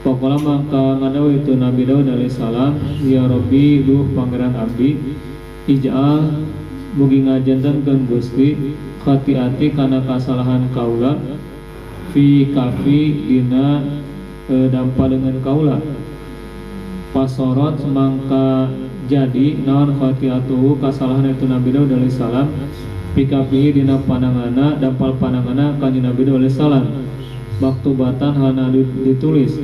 Pokoknya maka ngadaw itu Nabi Daud alaihissalam, ya Rabbi duh pangeran abdi, ij'al mugi ngajantenkeun Gusti khati'ati kana kasalahan kaula fi kafi dina dampa dengan kaula. Pasorot mangka jadi naon khati'atuhu kasalahan itu Nabi Daud alaihissalam fi kafi dina panangana dampal panangana kanjeng Nabi Daud alaihissalam maktubatan hana ditulis.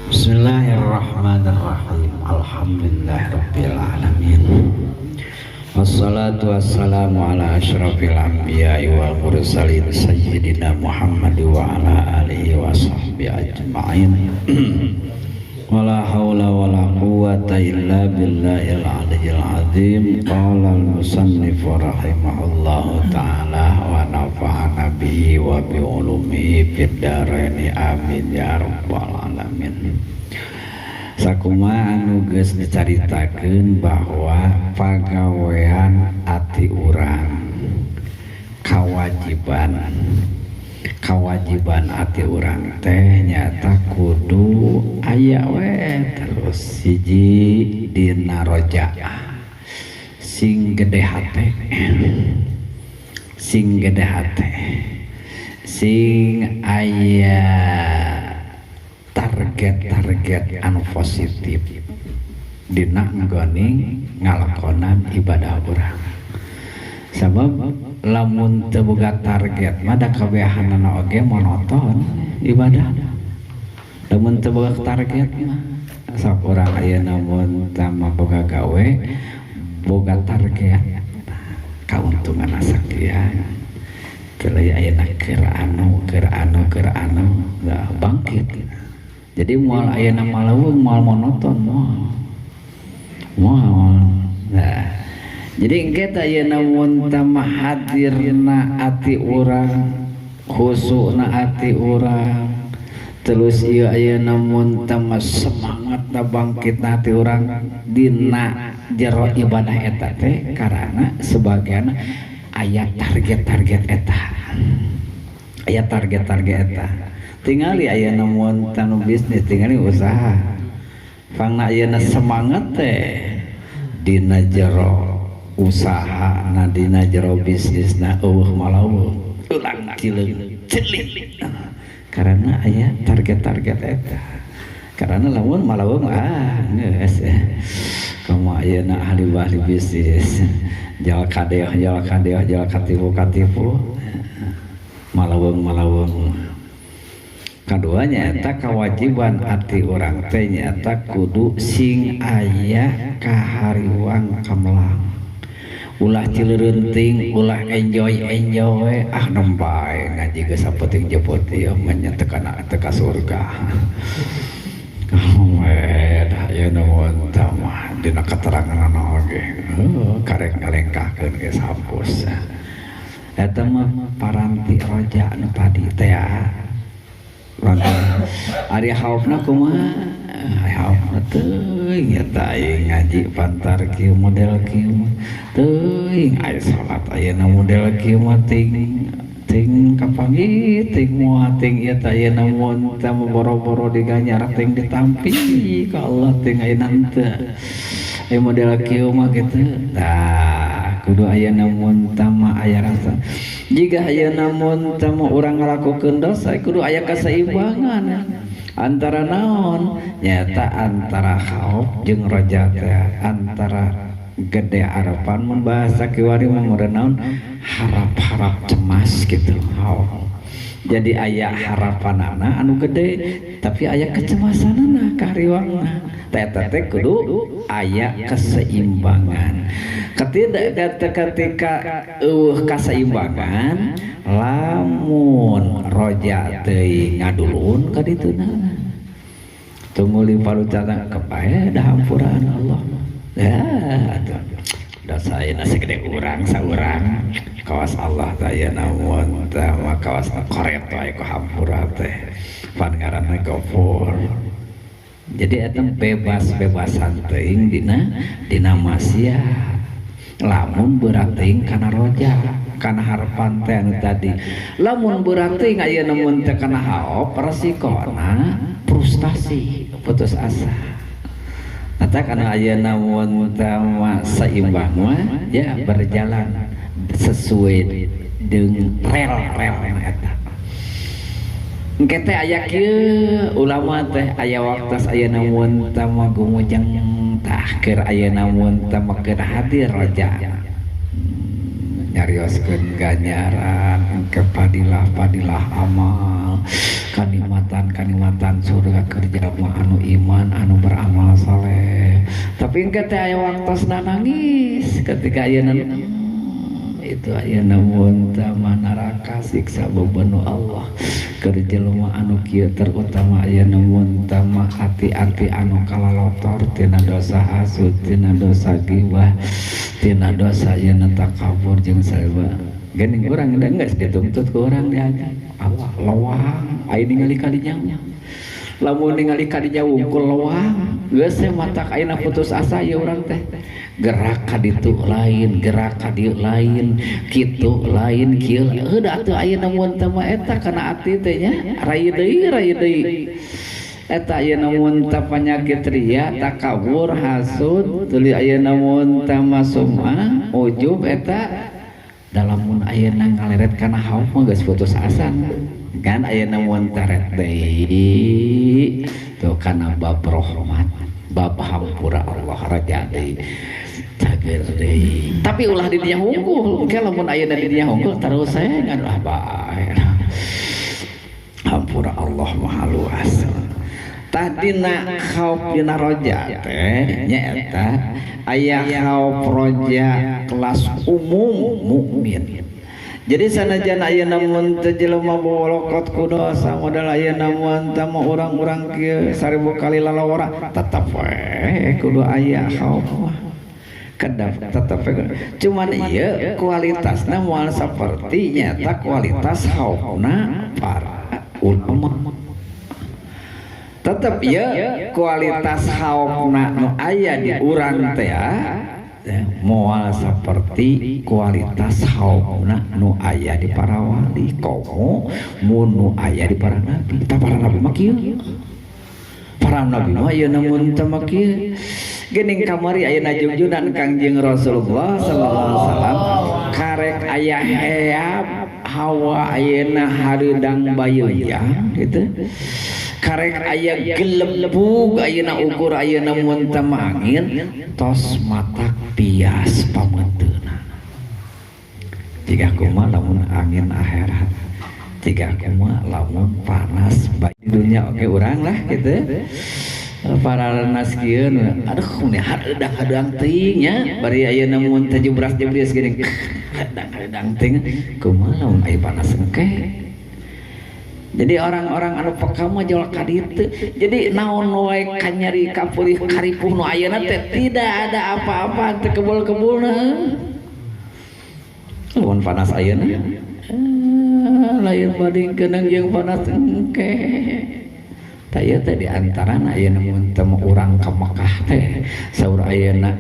Bismillahirrahmanirrahim. Alhamdulillahirabbil alamin. Wassalatu wassalamu ala asyrafil anbiya'i wal mursalin sayyidina Muhammad wa ala alihi wa sahbihi ajma'in. Wala haula wala quwwata illa billahil aliyyil azim. Qala al-musannif rahimahullahu ta'ala wa nafa'ana bihi wa bi ulumihi fid dharain amin ya rabbal alamin. Sakumaha anu geus dicaritakeun bahwa pagawean ati urang kawajiban ati urang teh nyata kudu aya we terus siji dina rojaah sing gede hate sing aya target anu positif dina nggone ngalakonan ibadah urang. Sabab lamun teu boga target mah da kabehanana oge monoton ibadah. Lamun teu boga target mah sok urang ayeuna mun tama boga gawe boga target kauntungan sakieu. Teu ayeuna keur anu bangkit. Jadi moal ayeuna maleuweung moal monoton moal. Nah, jadi engke teh ayeuna mun tamah hadirna ati urang, khusukna ati urang, terus ieu ayeuna mun tamah semangatna bangkitna ati urang dina jero ibadah eta teh karana sebagian aya target-target eta. Aya target-target eta. Tingali ayeuna mun tanu bisnis tingali usaha. Pangna ayeuna semangat teh dina jero usaha na dina jero bisnisna eueuh malaueuh ulang cileung celik karena aya target-target eta. Karena lamun malaueuh geus kamu ayeuna ahli bisnis jal kadeah katipu malaueuh. Kaduanya eta kewajiban ati urang teh nyaeta kudu sing aya kahariwang kamlang. Ulah cilereunting, ulah enjoy nembae ngaji geus sapenting jepot ieu menyetekan teka surga. Dah ya nuhun tamah dina keterangan oge. Karek ngalengkahkeun geus hapus. Eta mah paranti roja nu padi teh ari haufna kumaha haufna teuing nyata aya ngaji pantar kieu model kieu teuing aya salat ayeuna model kieu mah ting kapangi ting moal ting ieu teh ayeuna mun tamu boro-boro diganyar ting ditampi ka Allah ting ayeuna teu aya model kieu mah kitu tah kudu ayeuna mun tama aya rasa. Jika ayeuna mun tamu urang ngalakukeun dosa kudu aya kaseimbangan antara naon nyata antara khauf jeung raja teh antara gede harapan mun bahasa kiwari mah naon harap-harap cemas gitu. Jadi aya harapanana anu gede tapi aya kecemasanana kahariwangna eta teh kudu aya keseimbangan. Ketika kaseimbangan lamun roja teuing ngadulun ka dituna tunggu limpalucana kepae da hampuran Allah ya atuh dosa ayeuna segede urang saurang kawas Allah teh ayeuna mun teh mah kawas koreto aya ku hampura teh pan ngaranna Ghafur. Jadi eta bebas-bebasan teuing dina maksiat. Lamun berat teuing kana roja, kana harapan teh anu tadi. Lamun berat teuing ayeuna mun teh kana haop resikona sih putus asa. Eta kana ayeuna mun tama seimbang mah ya berjalan sesuai dengan rel eta. Engke teh aya kieu ulama teh aya waktos ayeuna mun tama gumujang tah keur ayeuna mun tama keur hadir raja. Nyarioskeun ganjaran engke padilah amal kanikmatan surga kerja mah anu iman anu beramal saleh. Tapi engke teh aya waktosna nangis ketika ayeuna itu ayeuna mun tama neraka siksa beban Allah keur jelema anu kieu terutama ayeuna mun tama hati-hati anu kalalotor tina dosa hasud tina dosa ghibah tina dosa ayeuna takabur jeung saleba geuning urang da geus dituntut ku urang diaja Allah lawang aya ningali ka dinya lamun ningali ka dinya wungkul lawang geus mata ayeuna putus asa ya urang teh gerak ka ditu lain gerak ka dieu lain kitu lain kieu heuda atuh ayeuna mun teh mah eta kana ati teh nya rai deui eta ayeuna mun teh panyakit ria takabur hasud tuluy ayeuna mun teh mah sum'ah ujub eta dalam mun ayeuna ngaleret kana hauf mah geus putus asa kan ayeuna mun taret deui tuh kana bab rahmat bab hampura Allah raja deui cager deui tapi ulah di dinya hungkul engke lamun ayeuna di dinya hungkul terus saya ngaduh bae hampura Allah maha luas tadina khauf dina roja teh nyaeta aya khauf roja kelas umum mukmin. Jadi sanajan ayeuna mun teu jelema bolokot ku dosa modal ayeuna mun teh mah urang-urang kieu 1000 kali lalawara tetep we kudu aya khauf kedap tetep cuman ieu kualitasna moal saperti nyata kualitas khaufna para ulama tetep ieu kualitas khaufna nu aya di urang teh moal saperti kualitas khaufna nu aya di para wali komo mun nu aya di para nabi tah para nabi mah kieu para nabi mah ayeuna mun teh mah kieu geuning kamari ayeuna junjunan Kangjeng Rasulullah sallallahu alaihi wasallam karek aya heab hawa ayeuna hareudang bayeuyang gitu karek aya gelembug ayeuna ukur ayeuna mun teh mah angin tos matak pias pamanteuna jiga kumaha lamun angin akhirat jiga kumaha lamun panas bae di dunya oke urang lah gitu para naskieun aduh nih hadang teuing nya bari ayeuna mun teh jebras-jebris geuning hadang teuing kumaha lamun aya panas engke. Jadi orang-orang anu peka mah jol ka ditu. Jadi naon wae kanyari kapulih karipuh nu ayeuna teh tidak ada apa-apa teh kebul-kebulna. Lamun panas ayeuna lain bandingkeun jeung panas engke. Tah ieu teh di antarana ayeuna mun teu urang ka Mekah teh saur ayeuna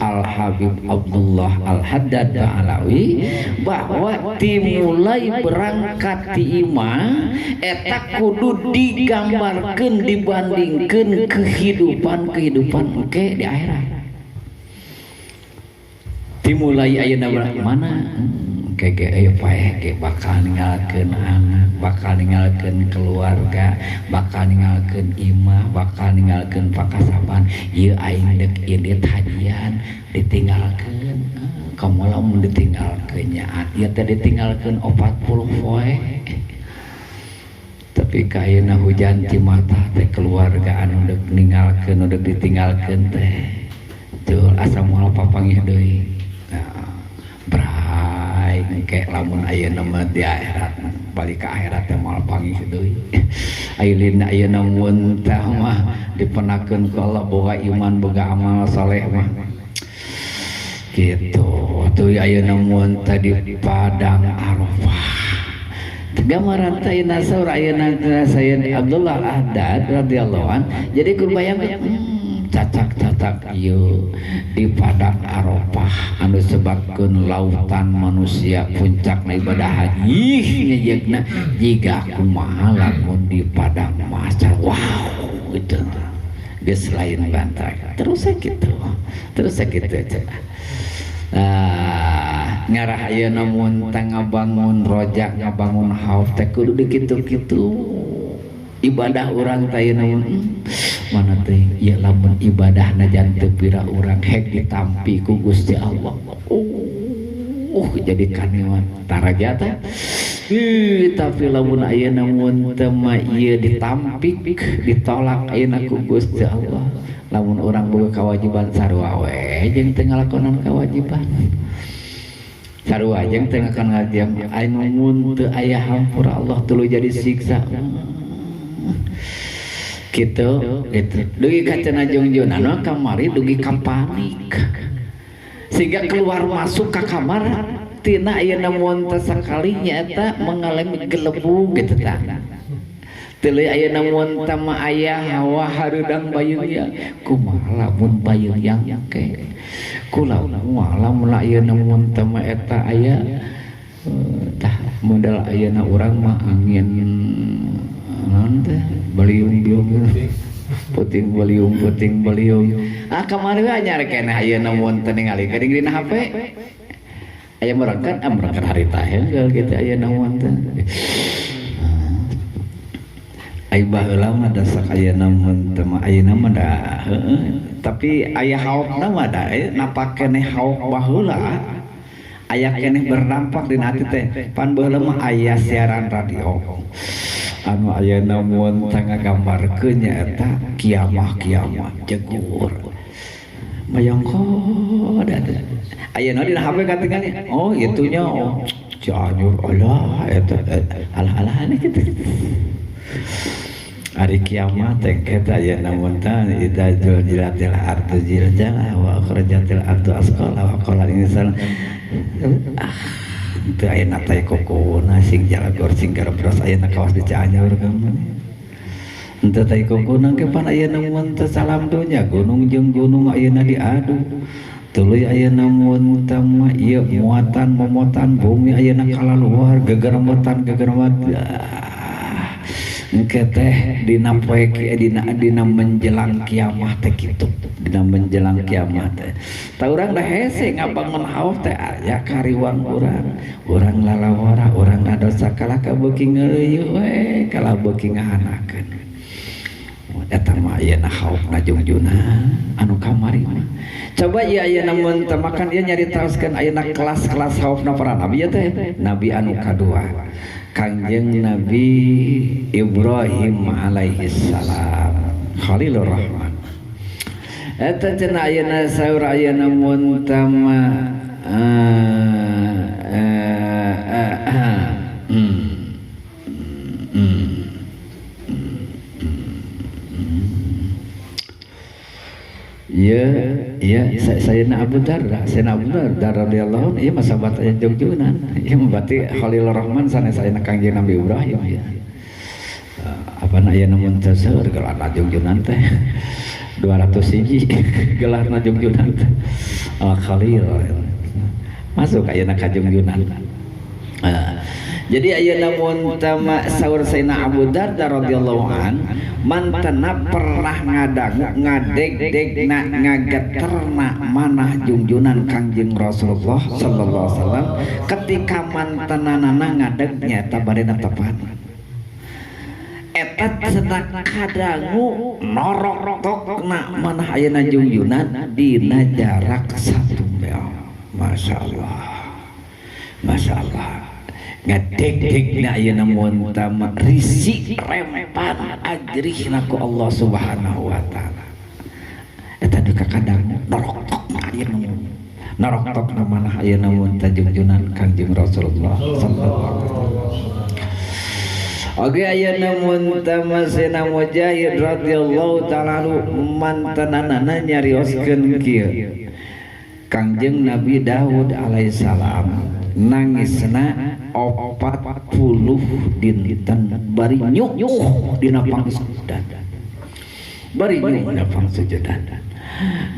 Al Habib Abdullah Al Haddad Ba'alawi bahwa dimulai berangkat ti imah eta kudu digambarkeun dibandingkeun kehidupan engke di akhirat. Dimulai ayeuna mana kege aya paeh ge bakal ninggalkeun anak, bakal ninggalkeun keluarga, bakal ninggalkeun imah, bakal ninggalkeun pakasaban. Ieu aing deuk ieu hadian ditinggalkeun. Kamu lamun ditinggalkeun nya ieu teh ditinggalkeun 40 poe. Tapi kayeuna hujan ti mata teh keluarga anu deuk ninggalkeun, deuk ditinggalkeun teh. Teu asa moal papanggih deui. Engke lamun ayeuna mah di akhirat balik ka akhirat teh moal panggih deui ayeuna ayeuna mun teh mah dipenakeun ku Allah boga iman boga amal saleh mah kitu tuh ayeuna mun teh di padang Arafah gambaran teh ayeuna saur ayeuna Sayyid Abdullah Al-Haddad radhiyallahu an jadi kudu bayang cacak-cacak ieu di padang Arafah anu sebabkeun lautan manusia puncakna ibadah haji nyejegna jiga kumaha lamun di padang mahsyar wow itu geus lain bantah terus sakitu aja. Ngarah aya namun ngabangun rojak ngabangun hauf teh kudu dikitu-kitu ibadah urang teh namun mana teh ya lamun ibadahna jan teu pira urang hek ditampi ku Gusti Allah jadi kaniwan taraja teh tapi lamun aya namun teu mah ieu ditampik ditolak ayeuna ku Gusti Allah lamun urang boga kewajiban sarua we jeung teu ngalakonan kewajiban sarua jeung teu ngakan ngajam anu mun teu aya hampura Allah tuluy jadi siksa gitu dugi ka cenah jungjunana kamari dugi ka panik sehingga keluar masuk ke kamar tina ayeuna mun teu sakalinya eta mengalami gelebu gitu tah tuluy ayeuna mun teu mah aya hawa hareudang bayeunya kumaha lamun bayeunyang ke kumaha lamun ayeuna mun teu mah eta aya tah modal ayeuna urang mah angin naon teh baliung-biung puting beliung kamari we anyar keneh ayeuna mun teu ningali geuning dina HP aya merangkat harita heunggeul kitu ayeuna mun teh ai baheula mah da sakayeuna mun teu mah ayeuna mah da tapi aya haupna mah da napak keneh haup baheula aya keneh berdampak dina hati teh pan baheula mah aya siaran radio anu ayeuna mun tangga gambarkeun nyaeta kiamah jegur mayangko da ayeuna dina HP katingali oh itunya Cianjur Allah eta alah-alah kitu ari kiamat teh eta ayeuna mun tah idza zulzilatil ardu zilzalaha wa akhrajatil ardu asqalaha wa qala al-insanu teu ayeuna teh kokona sing jalagor sing garabros ayeuna kawas di Cianjur gambar henteu teh kokona ke pan ayeuna mun teu salam dunya gunung jeung gunung ayeuna diadu tuluy ayeuna mun teh mah ieu muatan momotan bumi ayeuna kalaluar gegeremetan engke teh dina poe dina menjelang kiamat teh kitu dina menjelang kiamat teh ta urang da hese ngabangun hauf teh aya kariwang urang lalawara urang ngadosa kalah kabeuki ngeueuy we kalah beuki ngahanakeun eta mah ayeuna haufna jungjungan anu kamari mah coba ieu ayeuna mun teu makan ieu nyaritaoskeun ayeuna kelas-kelas haufna para nabi teh nabi anu kadua Kangjeng Nabi Ibrahim alaihi salam Khalilur Rahman eta cenah ayeuna saur ayeuna mun teu mah ya Sayyidina Abu Darda radhiyallahu anhu ieu mah sahabat aya jungjunan ieu berarti Khalilur Rahman sanes ayeuna Kangjeng Nabi Ibrahim ya apana ayeuna mun teu saeur gelarna jungjunan teh 200 hiji gelarna jungjunan teh Khalil masuk ayeuna ka jungjunan jadi ayeuna mun tama saur Sayyidina Abu Darda radhiyallahu an mantena pernah ngadeg-degna ngageterna manah junjunan Kangjeng Rasulullah sallallahu alaihi wasallam ketika mantenanana ngadeg nyaeta barena tepat eta cenah kadangu norok-norokna manah ayeuna junjunan dina jarak 1 mil masyaallah ngadeg-degna ayeuna mun tama risi rempan ajrihna ku Allah Subhanahu wa taala eta deuk kadang norok-norokna ayeuna norok-norokna manah ayeuna mun junjunan Kangjeng Rasulullah sallallahu alaihi wasallam oge ayeuna mun tama Sayyidina Mujahid radhiyallahu taala mantanana nyarioskeun kieu Kangjeng Nabi Daud alaihissalam nangisna 40 dinten bari nyuh dina pangsujudan bari nyuh dina pangsujudan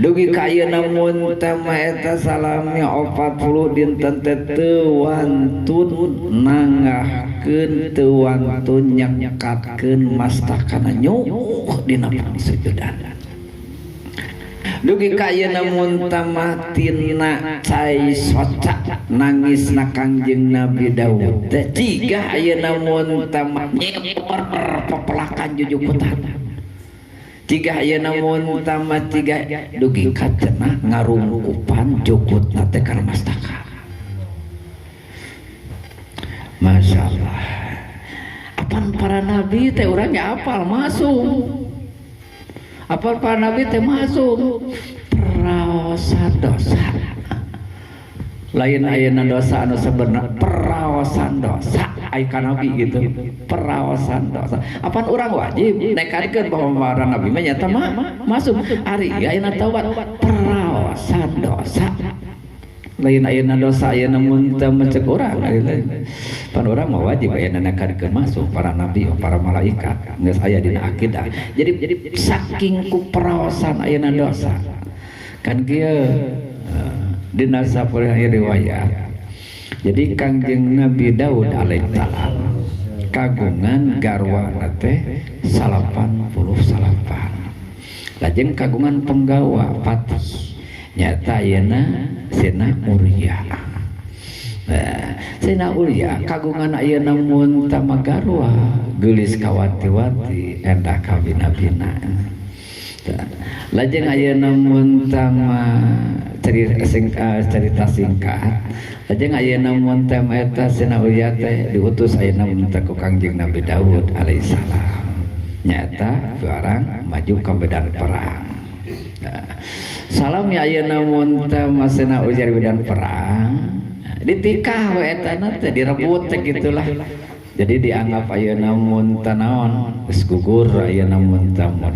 dugi ka ayeuna mun tama eta salamnya 40 dinten teu wantun nangahkeun teu wantun nyekatkeun mastakana nyuh dina pangsujudan. Dugi ka ayeuna mun tama tina cai soca nangisna Kangjeng Nabi Daud teh ciga ayeuna mun tama nyepor pepelakan jujukutan. Tiga ayeuna mun tama tiga dugi ka cenah ngarungkupan jukutna teh kana mastaka. Masyaallah. Apaan para nabi teh urangnya apal masuk. Apal para nabi teh masuk peraosan dosa. Lain ayeuna dosa anu sebenarnya peraosan dosa. Ai ka nabi gitu peraosan dosa. Apaan urang wajib nekadikeun bahwa para nabi mah nyata mah masuk ari ayeuna taubat peraosan dosa. Lain ayeuna dosa ayeuna mun teu mencek urang lain. Pan urang mah wajib ayeuna nekadikeun masuk para nabi para malaikat geus aya dina akidah. Jadi saking ku peraosan ayeuna dosa. Kan kieu dina sapoe riwayat. Jadi Kangjeng Nabi Daud alaihissalam kagungan garwana teh 88. Lajeng kagungan penggawa patih nyata ayeuna Sena Uria. Sena Uria kagungan ayeuna mun tama garwa geulis kawati-wati endah kabina-bina. Lajeng ayeuna mun tama cerita singkat. Lajeng ayeuna mun tama eta Sena Uria teh diutus ayeuna mun ku Kangjeng Nabi Daud alaihissalam. Nyata barang maju ka medan perang. Salam ya ayeuna mun tama Sena Uria medan perang. Ditikah we eta teh direbut teh gitulah. Jadi dianggap ayeuna mun tanaon geus gugur ayeuna mun tama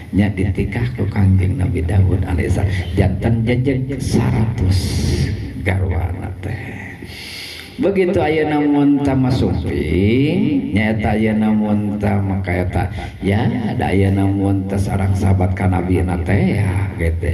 nya ditikah ku Kangjeng Nabi Daud alaihissalam janten jejeg 100 garwana teh. Begitu ayeuna mun tama sumping nyaeta ayeuna mun tama kaeta ya da ayeuna mun teh sareng sahabat ka Nabi na teh ya gitu.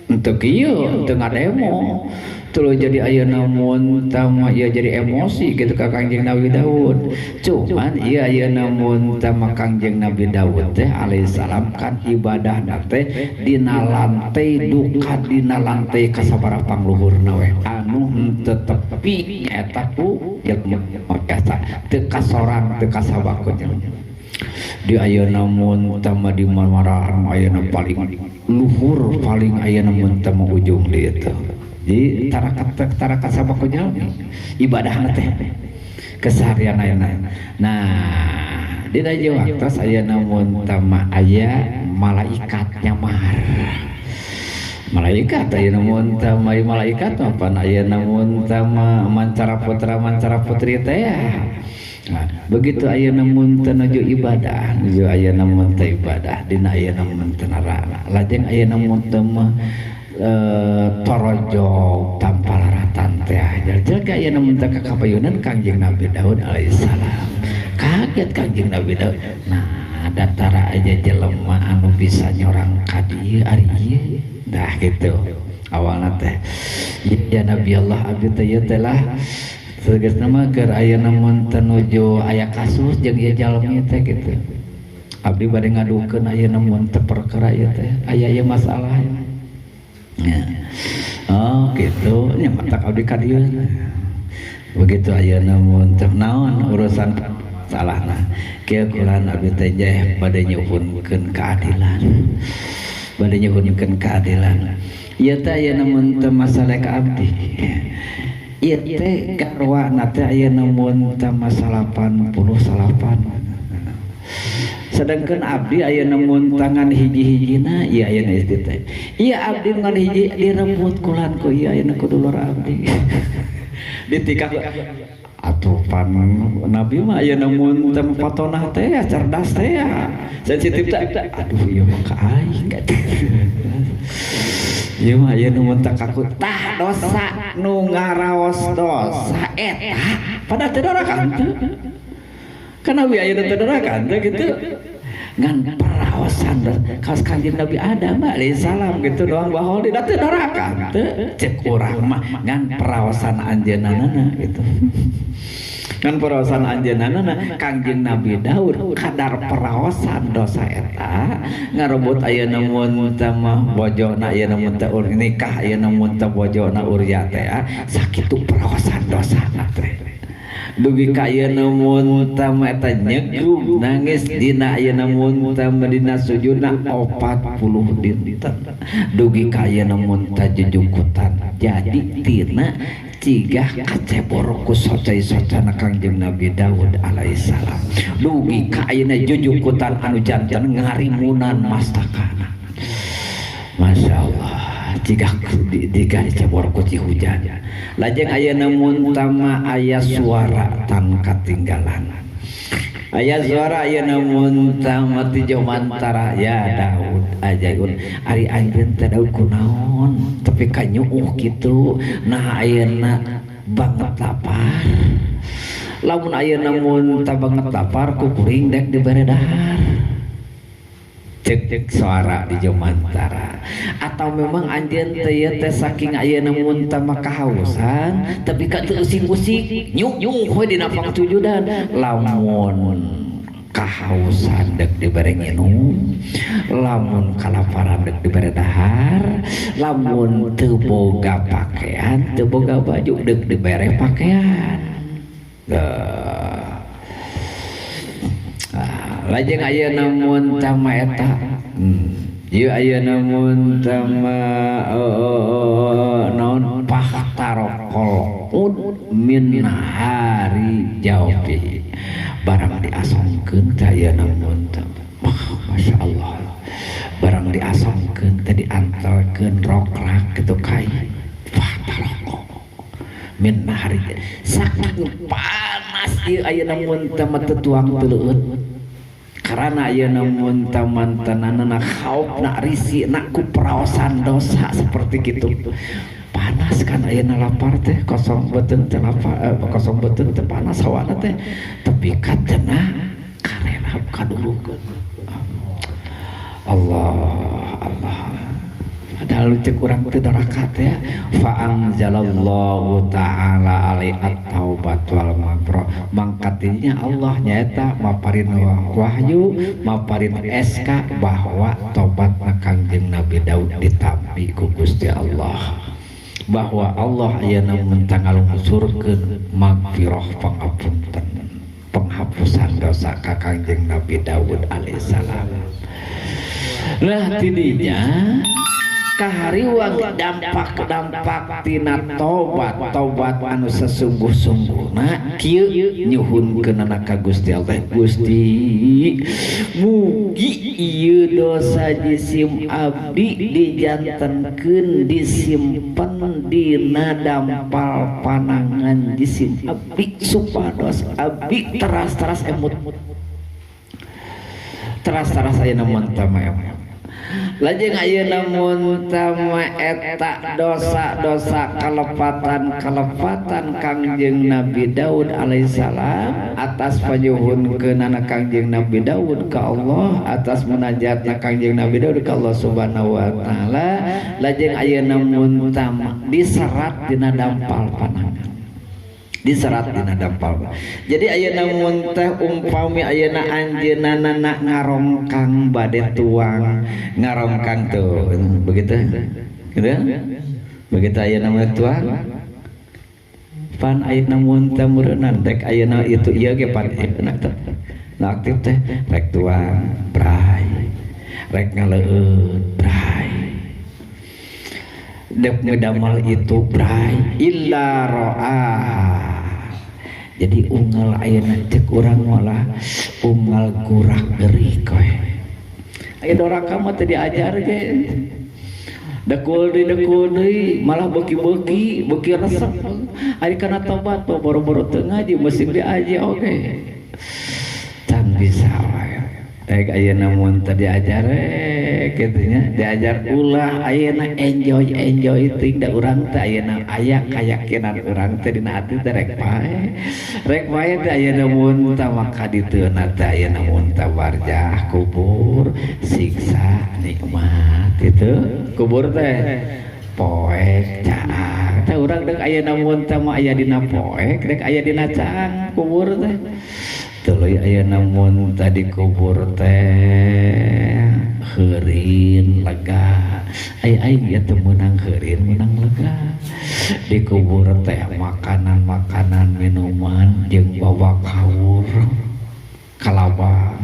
Untuk ieu teu ngademo tuluy jadi ayeuna mun tama ieu jadi emosi gitu ka Kangjeng Nabi Daud. Cuman ieu ayeuna mun tama Kangjeng Nabi Daud teh alaihissalam kan ibadahna teh dina lantai duka dina lantai kasabaraha pangluhurna we anu henteu tepi eta ku ilmu biasa teu kasorang teu kasabako di ayeuna mun tama di mararahan ayeuna paling luhur paling ayeuna mun tama ujung di itu di tarakat sabako jalmi ibadahna teh keseharian ayeuna. Nah dina ieu waktos ayeuna mun tama aya malaikat nyamar. Malaikat ayeuna mun tama malaikat apa ayeuna mun tama mancara putra mancara putri teh. Nah, begitu ayeuna mun teu nuju ibadah, nuju ayeuna mun teu ibadah, dina ayeuna mun teu narana. Lajeng ayeuna mun teu torojog tampal ratan teh. Jaga ayeuna mun teu kakapayunan Kangjeng Nabi Daud alaihissalam. Kaget Kangjeng Nabi Daud. Nah, datara aja jelema anu bisa nyorang ka dieu ari ieu. Dah gitu. Awalna teh ya Nabi Allah abdi teh teh lah segesna mah keur ayeuna mun teu nuju aya kasus jeung ieu jalmi teh gitu. Abdi bade ngadukeun ayeuna mun teu perkara ieu teh aya ieu masalah. Ya. Oh gitu nya matak abdi ka dieu. Begitu ayeuna mun teu naon urusan salahna. Kieu kulan abdi teh bade nyuhunkeun keadilan. Bade nyuhunkeun keadilan. Ieu teh ayeuna mun teu masalah ka abdi. Ieu teh garwana teh ayeuna mun tama 88. Sedangkan abdi ayeuna mun tangan hiji-hijina ieu ayeuna istri teh. Ieu abdi ngan hiji direbut kulan ku ieu ayeuna kudu lor abdi. Ditikah atuh pan nabi mah ayeuna mun teu fotonah teh cerdas teh sensitif teh. Aduh ieu mah ka aing. Ieu mah ayeuna mun teu kaku tah dosa nu ngaraos dosa eta pada teu dorakan teu. Kana we ayeuna teu dorakan teu gitu. ngan perawasan kaos Kanjeng Nabi Adam alaihissalam gitu doang bahwa di teu neraka teu cek urang mah ngan perawasan anjeunana gitu. Kan perawasan anjeunana Kangjeng Nabi Daud kadar perawasan dosa eta ngarebut ayeuna mun teh mah bojona ayeuna mun teh nikah ayeuna mun teh bojona Uria teh sakitu perawasan dosana teh dugi ka ayeuna mun teh mah eta nyegug nangis dina ayeuna mun teh dina sujudna 40 dinten dugi ka ayeuna mun teh jujukutan jadi tina cigah kacebor ku socai-socana Kangjeng Nabi Daud alaihissalam dugi ka ayeuna jujukutan anu janten ngarimunan mastakana. Masya Allah cigah dicebor ku ci hujan lajeng ayeuna mun tama aya suara tan katinggalan aya suara ayeuna mun tama ti jomantara ya Daud ajaun ari anjeun teh Daud kunaon tapi ka nyuuh kitu nah ayeuna banget lapar lamun ayeuna mun teh banget lapar ku kuring dek dibere dahar cek suara di jomantara atau memang anjeun teh teh saking ayeuna mun teh kahausan tapi ka teu usik-usik nyuk we dina pangsujudan lamun kahausan dek dibere nginum lamun kalaparan dek dibere dahar lamun teu boga pakaian teu boga baju dek dibere pakaian lajeng ayeuna mun tama eta ieu ayeuna mun tama naon pahtarokol min hari jaubi barang diasongkeun teh ayeuna mun tama Masya Allah barang diasongkeun teh diantarkeun rokrak kitu kai pahtarokol min hari saking panas ieu ayeuna mun tama teu tuang teu leueut karena ayeuna mun teh mantenana khaufna risi nak ku perawasan dosa seperti kitu panas kan ayeuna lapar teh kosong beuteun teh lapar kosong beuteun teh panas hawana teh tapi katena karena kadulukeun Allah padahal cek urang teh neraka teh fa anzalallahu ta'ala alai at-taubat wal maghfirah mangkatinya Allah nyaeta maparin wahyu maparin SK bahwa tobat Kangjeng Nabi Daud ditampi ku Gusti Allah bahwa Allah ayeuna mun ngalungsurkeun maghfirah pangapunten penghapusan dosa ka Kangjeng Nabi Daud alaihissalam. Nah tidinya kahariwang dampak tina tobat anu sesungguh-sungguhna kieu nyuhunkeun ka Gusti Allah Gusti mugi ieu dosa jisim abdi dijantenkeun disimpen dina dampal panangan jisim abdi supados abdi teras-teras emut teras-teras ayeuna mun tama lajeng ayeuna mun tama eta dosa-dosa kalepatan Kangjeng Nabi Daud alaihissalam atas panyuhunkeunana Kangjeng Nabi Daud ka Allah atas munajatna Kangjeng Nabi Daud ka Allah Subhanahu wa taala lajeng ayeuna mun tama diserat dina dampal panangan diserat dina dampal. Jadi ayeuna mun teh umpami ayeuna anjeunna nak ngarongkang bade tuang ngarongkang tuh begitu gitu begitu ayeuna mah tuang pan ayeuna mun teh meureunnan dek ayeuna itu ieu ge pan enak teh nah aktif teh rek tuang bray rek ngaleueut bray dek ngedamel itu bray illa ro'ah. Jadi unggal ayeuna cek urang malah unggal gurak geurig koe. Aya doraka mah teh diajar ge. Dekul deui malah beuki-beuki, beuki resep. Ari kana tobat mah boro-boro teu ngaji mesti diaji oge. Can bisa wae. Daek ayeuna mun teh diajar gitunya diajar ulah ayeuna enjoy ting da urang teh ayeuna aya kayakinan urang teh dina ati teh rek pae teh ayeuna mun tah maka diteuna teh ayeuna mun tah barjah kubur siksa nikmat gitu kubur teh poek caang teh urang deuk ayeuna mun tah mah aya dina poek rek aya dina caang kubur teh tuluy ayeuna mun tadi kubur teh heureun lega ai ya teu meunang heureun meunang lega di kubur teh makanan minuman jeung bawa kaur kalabang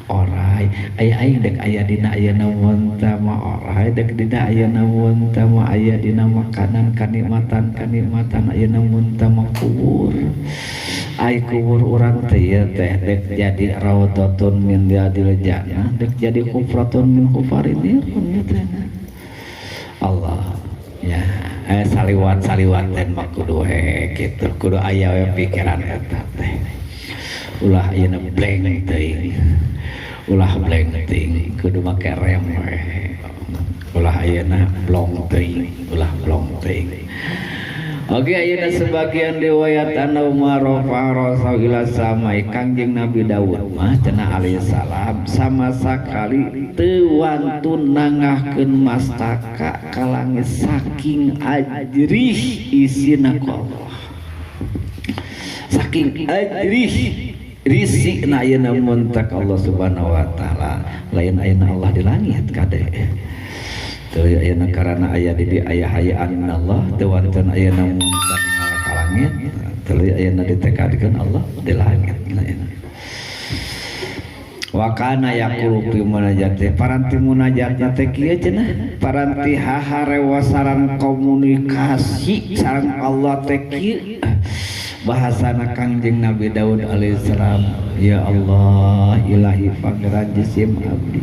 orai ai dek aya dina ayeuna mun teh mah orai dek dina ayeuna mun teh mah aya dina makanan kanikmatan ayeuna mun teh mah kubur ai kubur urang teh ieu teh dek jadi raudhatun min riyadil jannah dek jadi hufratun min hufarin nar teh Allah ya saliwat teh mah kudu kitu kudu aya we pikiran eta teh ulah ayeuna blank teuing ulah blank teuing kudu make rem we ulah ayeuna blong teuing ulah blong teuing. Oke ayeuna sebagian riwayat anu marofa rasul ila samai Kangjeng Nabi Daud mah cenah alaihissalam sama sakali teu wantun nangahkeun mastaka ka langit saking ajrih isina ku Allah saking ajrih risina ayeuna mun tak Allah subhanahu wa taala lain ayeuna Allah di langit kade teu ayeuna karana aya di aya hayaan Allah teu wonten ayeuna mun ka langit teu ayeuna ditekadkeun Allah di langit wa kana yaqulu fi munajati paranti munajatna teh kieu cenah paranti haharewasaran komunikasi sareng Allah teh kieu bahasana Kangjeng Nabi Daud alaihissalam ya Allah ilahi pangeran jisim abdi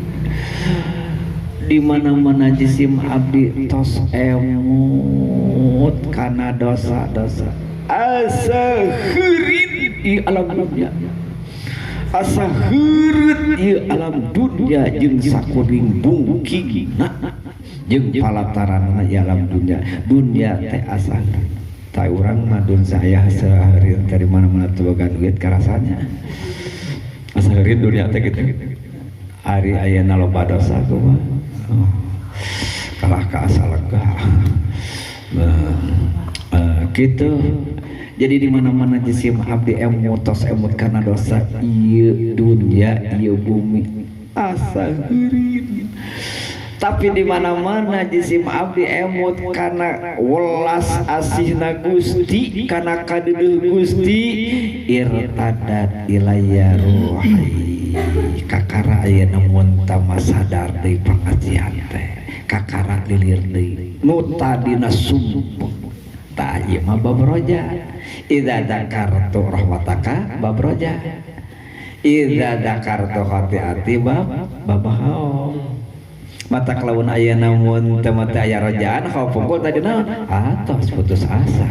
di mana-mana jisim abdi tos emut kana dosa-dosa asa heureut di alam dunya asa heureut di alam dunya jeung sakuring bungkigna jeung palataranna di alam dunya teh asa tak urang mah dun saya seharian dari mana-mana teu boga duit karasanya asa heureut dunya teh kitu ari ayeuna loba dosa kumaha kalah ka asa lega gitu. Jadi di mana-mana jisim abdi emutos emut karena dosa ieu dunya ieu bumi asa heureun. Tapi di mana-mana jisim abdi emut karena welas asihna Gusti kana kadeueuh Gusti irtadat ilayya ruhi kakara ayeuna mun tama sadar deui pangajian teh kakara lilir deui nu tadina sumpah ta ieu mah babroja idza dzakartu rahmataka babroja idza dzakartu khati'ati babahau mata kalaun ayeuna mun teu mah aya rojaan haupungkul tadi naon atos putus asa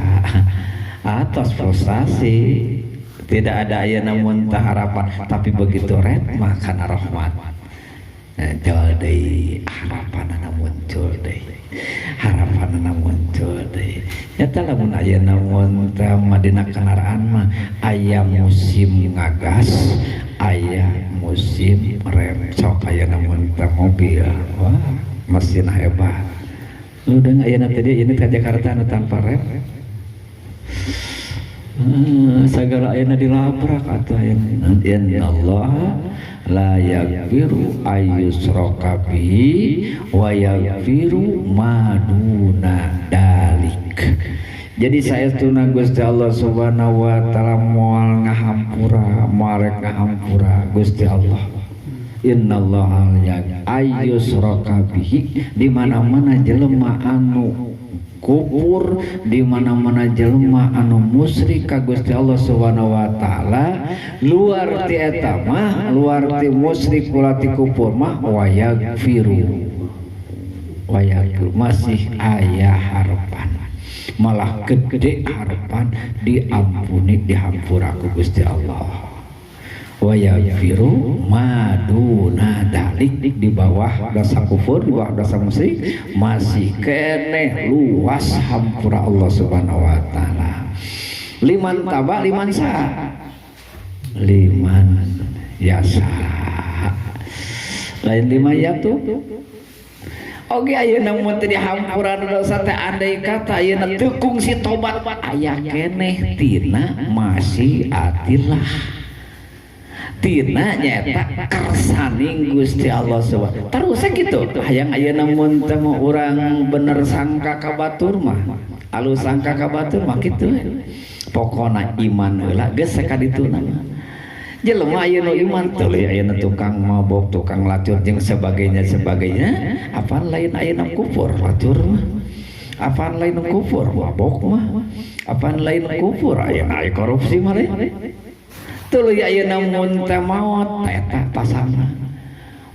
atos frustasi tidak ada ayeuna mun tah harapan tapi begitu red mah kana rahmat jol deui harapanna muncul deui harapanna muncul deui eta lamun ayeuna mun tah madina kendaraan mah aya musim ngagas aya musim rem sok ayeuna mun tah mobil wah mesin hebat lu deung ayeuna teh ini ka Jakarta anu tanpa rem segala ayeuna dilabrak atuh ayeuna innallaha la yaghfiru ayyushraka bihi wa yaghfiru ma duna dalik. Jadi saestuna Gusti Allah Subhanahu wa taala moal ngahampura marek ngahampura Gusti Allah innallaha la ayyushraka bihi di mana-mana jelema anu kufur di mana-mana jelema anu musyrik ka Gusti Allah Subhanahu wa taala luar ti eta mah luar ti musyrik ulah ti kufur mah wa yaghfiru masih aya harapan malah gede harapan diampuni dihampura ku Gusti Allah wa yaghfiru ma duna dalik, di bawah dosa kufur, di bawah dosa musyrik masih keneh luas hampura Allah Subhanahu wa taala. Liman taba liman sa, liman yasa, lain lima ya tuh. Oke, ayeuna mun teu dihampuran dosa teh andai kata ayeuna teu kungsi tobat aya keneh tina masyiatillah, tina nyata kersaning Gusti Allah subhanahu. Terus gitu hayang ayeuna mun teh urang bener sangka ka batur mah, alus sangka ka batur mah kitu. Pokona iman heula geus sakadituna. Jelema ayeuna iman tuluy ayeuna tukang mabok, tukang lacur jeung sebagainya. Apaan lain ayeuna kufur lacur mah? Apaan lain kufur mabok mah? Apaan lain kufur ayeuna aya korupsi mah lain? Tuluy ayeuna mun teh maot eta pasana.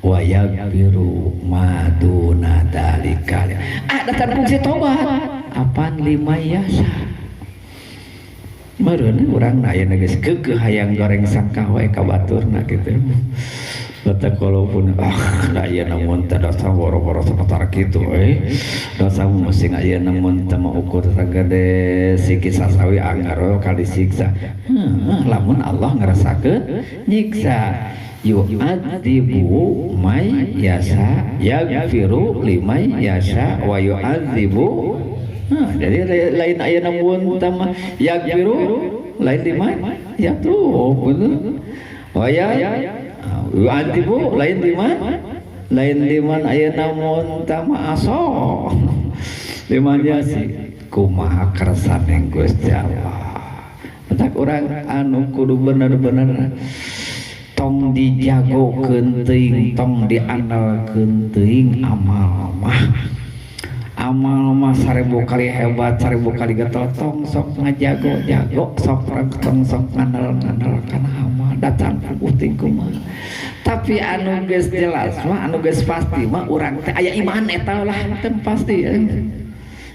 Wa yaghfiru ma duna dzalika. Datang fungsi tobat. Apaan lima yasa? Meureun urang ayeuna geus keukeuh hayang goreng sangkah wae ka baturna kitu. Lata kalaupun ayeuna mun teh dosa boro-boro sapatar kitu dosa musing ayeuna mun teh mah ukur sagede sikit sasawi anggar kali siksa. Lamun Allah ngarasakeun nyiksa yu'adzibu may yasa yaghfiru liman yasa wa yu'adzibu. Jadi lain ayeuna mun teh mah yaghfiru lain di mana? Ya tuh bener. Oh ya yu'adzibu lain di mana? Lain di mana ayeuna mun teh mah aso. Di mana sih? Kumaha kersane Gusti Allah. Tak urang anu kudu bener-bener tong dijagokeun teuing, tong diandalkeun teuing amal mah. Amal mah 1000 kali hebat, 1000 kali gatel tong sok ngajago-jago, sok tong sok ngandal-ngandal kana amal datang puting kumaha. Tapi anu geus jelas mah, anu geus pasti mah urang teh aya iman eta lah kan pasti ya.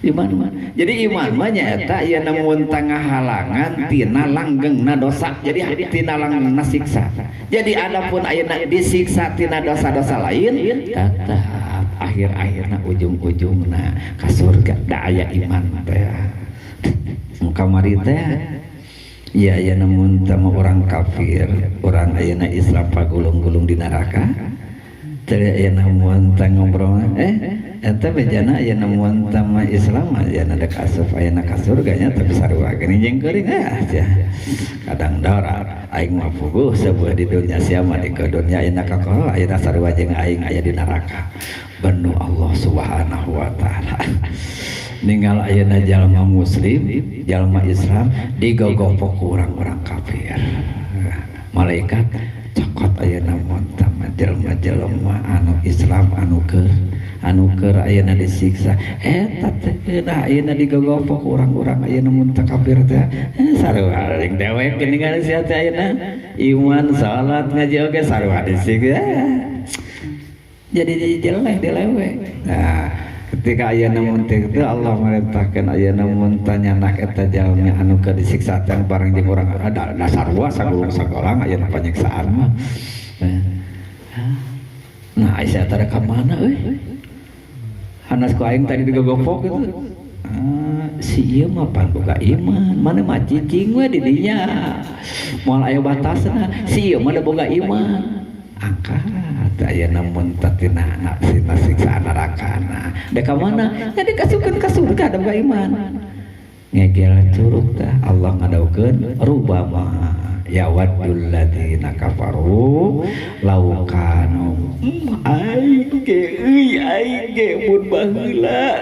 Iman mah. Jadi iman mah nyaeta aya mun tengah halangan tina langgengna dosa. Jadi tina langgengna siksa. Jadi adapun ayeuna disiksa tina dosa-dosa lain tetap akhir-akhirna ujung-ujungna ka surga. Da aya iman teh. Kamari teh ya ayeuna mun teh urang kafir, urang ayeuna Islam pagulung-gulung di neraka. Teh ayeuna mun teh ngobrol eta bejana ayeuna mun teh Islam ayeuna dek asup ayeuna ka surga nya tapi sarua geuning jeung geuring aja. Kadang darat aing mah puguh sebuah di dunya sia mah di dunya ayeuna ka qol ayeuna sarua jeung aing aya di neraka. Benu Allah Subhanahu wa taala. Ninggal ayeuna jalma muslim, jalma Islam digogopok ku urang-urang kafir. Malaikat cokot ayeuna mun teh jelema-jelema anu Islam anu keur ayeuna disiksa eta teh ayeuna digogopok ku urang-urang ayeuna mun teh kafir teh sarua ring dewek geuningan sia teh ayeuna iman salat ngaji oge sarua disiksa. Jadi jelek dilewek. Nah, ketika ayeuna mun teh Allah merintahkeun ayeuna mun tanya nak eta jalma anu keur disiksa teh bareng jeung urang ada dasar wa sagolong ayeuna panyiksaan mah. Nah, Aisyah tara ka mana euy? Hanas ku aing tadi digogopok gitu. Si ieu mah pan boga iman, mana mah cicing we di dinya. Moal aya batasna, si ieu mah da boga iman. Angkat ayeuna mun tatina siksaan nerakana da ka mana nya dikasupkeun ka surga da boga iman. Ngegel curug teh Allah ngadaukeun rubama yawaddul ladzina kafaru law kanu aing ge mun baheula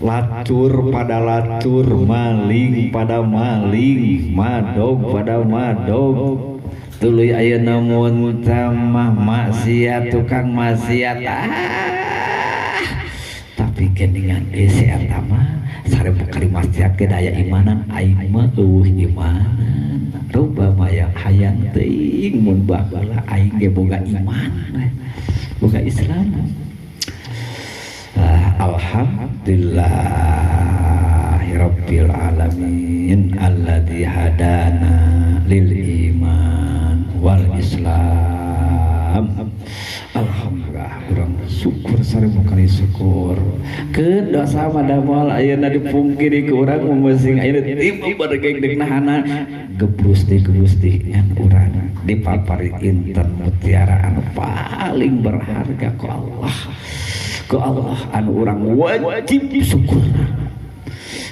latur pada latur, maling pada maling, madog pada madog. Tuluy ayeuna mun teh mah maksiat tukang maksiat tapi geuningan si eta mah 1000 kali maksiat ge daya imanan aing mah eueuh imanan. Rubama ya hayang teuing mun baheula aing ge boga iman, boga Islam. Alhamdulillahirabbil alamin alladzi hadana lil iman urang syukur sareng kali syukur ke dosa madamal ayeuna dipungkiri ke urang memusing ayeuna tiba bareng deuk nahana gebrus di ngan urang dipapari inten mutiara anu paling berharga ku Allah anu urang wajib syukur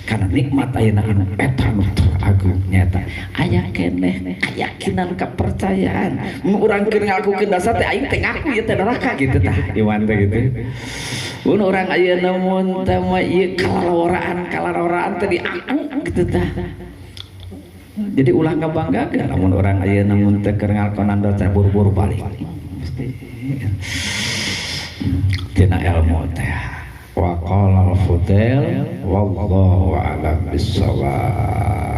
karena nikmat ayeuna anu eta nu teragung nyata aya keneh keyakinan kepercayaan mun urang keur ngakukeun dosa teh aing teh ngaku ieu teh neraka gitu tah iman teh gitu mun urang ayeuna mun teh mah ieu kalaroraan teh diaku gitu tah jadi ulah ngabanggakeun lamun urang ayeuna mun teh keur ngakonan dosa buru-buru balik mesti tina ilmu teh wa qala al-fudail wallahu a'lam bissawab.